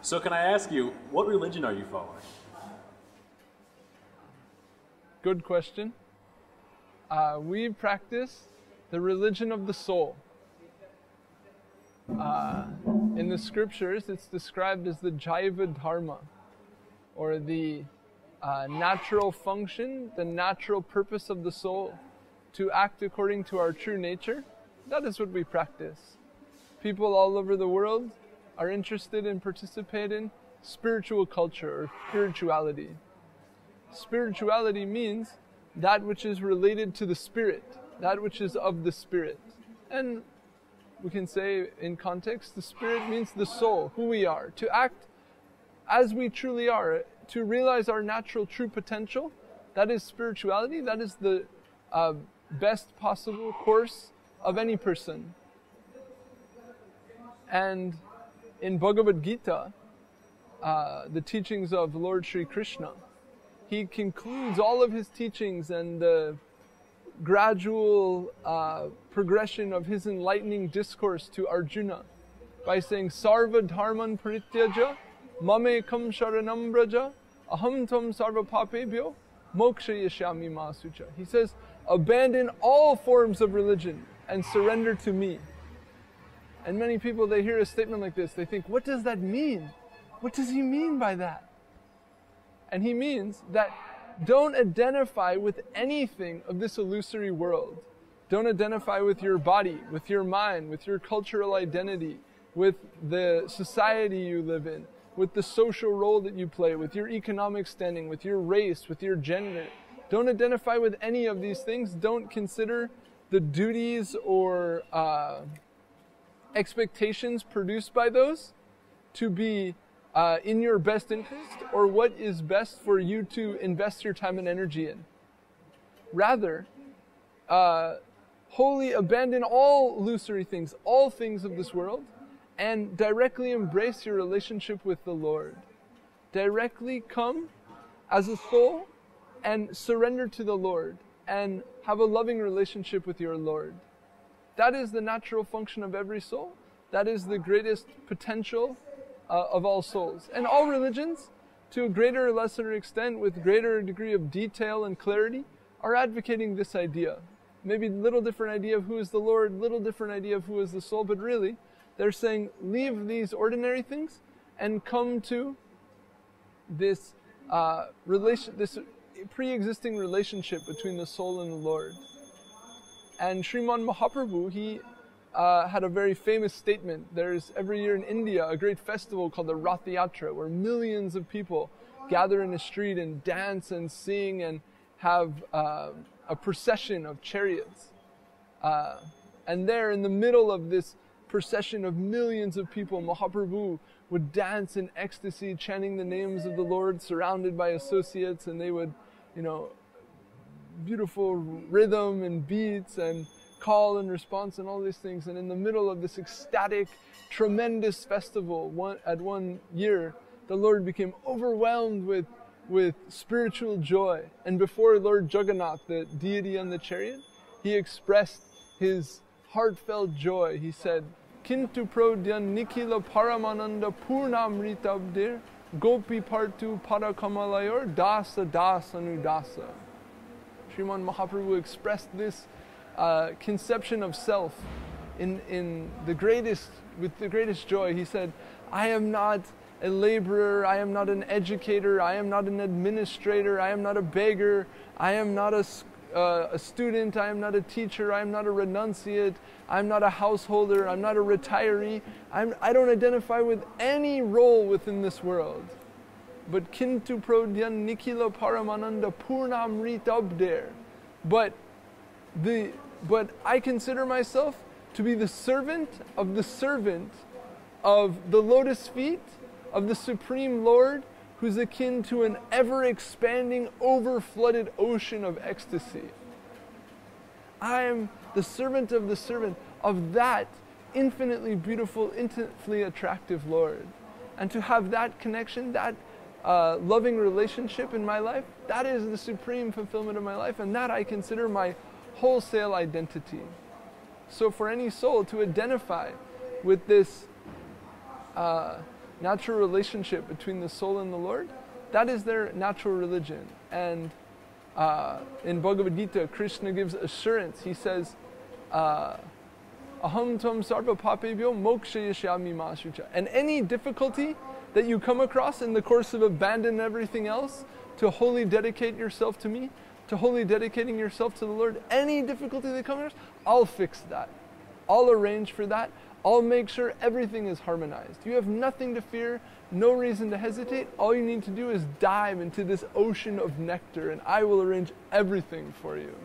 So can I ask you, what religion are you following? Good question. We practice the religion of the soul. In the scriptures, it's described as the Jaiva Dharma, or the natural function, the natural purpose of the soul to act according to our true nature. That is what we practice. People all over the world are interested in participating in spiritual culture or spirituality. Spirituality means that which is related to the spirit, that which is of the spirit. And we can say in context, the spirit means the soul, who we are, to act as we truly are, to realize our natural true potential. That is spirituality. That is the best possible course of any person. And in Bhagavad Gita, the teachings of Lord Sri Krishna, he concludes all of his teachings and the gradual progression of his enlightening discourse to Arjuna by saying, Sarva dharman parityaja, mamekam sharanam braja, aham tvam sarva papebhyo, moksha yashyami ma sucha. He says, abandon all forms of religion and surrender to me. And many people, they hear a statement like this, they think, what does that mean? What does he mean by that? And he means that don't identify with anything of this illusory world. Don't identify with your body, with your mind, with your cultural identity, with the society you live in, with the social role that you play, with your economic standing, with your race, with your gender. Don't identify with any of these things. Don't consider the duties or expectations produced by those to be in your best interest or what is best for you to invest your time and energy in. Rather, wholly abandon all illusory things, all things of this world, and directly embrace your relationship with the Lord. Directly come as a soul and surrender to the Lord and have a loving relationship with your Lord. That is the natural function of every soul. That is the greatest potential of all souls. And all religions, to a greater or lesser extent, with greater degree of detail and clarity, are advocating this idea. Maybe a little different idea of who is the Lord, little different idea of who is the soul, but really, they're saying, leave these ordinary things and come to this this pre-existing relationship between the soul and the Lord. And Sriman Mahaprabhu, he had a very famous statement. There's every year in India a great festival called the Rath Yatra, where millions of people gather in the street and dance and sing and have a procession of chariots. And there in the middle of this procession of millions of people, Mahaprabhu would dance in ecstasy, chanting the names of the Lord, surrounded by associates, and they would, beautiful rhythm and beats and call and response and all these things. And in the middle of this ecstatic, tremendous festival, one year, the Lord became overwhelmed with spiritual joy. And before Lord Jagannath, the deity on the chariot, he expressed his heartfelt joy. He said, Kintu prodyan nikila paramananda purnamritabdir gopi partu parakamalayor dasa dasanudasa. Sriman Mahaprabhu expressed this conception of self with the greatest joy. He said, I am not a laborer, I am not an educator, I am not an administrator, I am not a beggar, I am not a student, I am not a teacher, I am not a renunciate, I am not a householder, I am not a retiree. I don't identify with any role within this world. But kintu prodyan nikila paramananda purnamritabder. But I consider myself to be the servant of the lotus feet of the Supreme Lord, who's akin to an ever-expanding, over-flooded ocean of ecstasy. I am the servant of that infinitely beautiful, infinitely attractive Lord. And to have that connection, that loving relationship in my life, that is the supreme fulfillment of my life, and that I consider my wholesale identity. So for any soul to identify with this natural relationship between the soul and the Lord, that is their natural religion. And in Bhagavad Gita, Krishna gives assurance. He says, Aham tvam sarva papebhyo mokshayashyami ma shucha. And any difficulty that you come across in the course of abandoning everything else to wholly dedicate yourself to me, to wholly dedicating yourself to the Lord, any difficulty that comes, I'll fix that. I'll arrange for that. I'll make sure everything is harmonized. You have nothing to fear, no reason to hesitate. All you need to do is dive into this ocean of nectar, and I will arrange everything for you.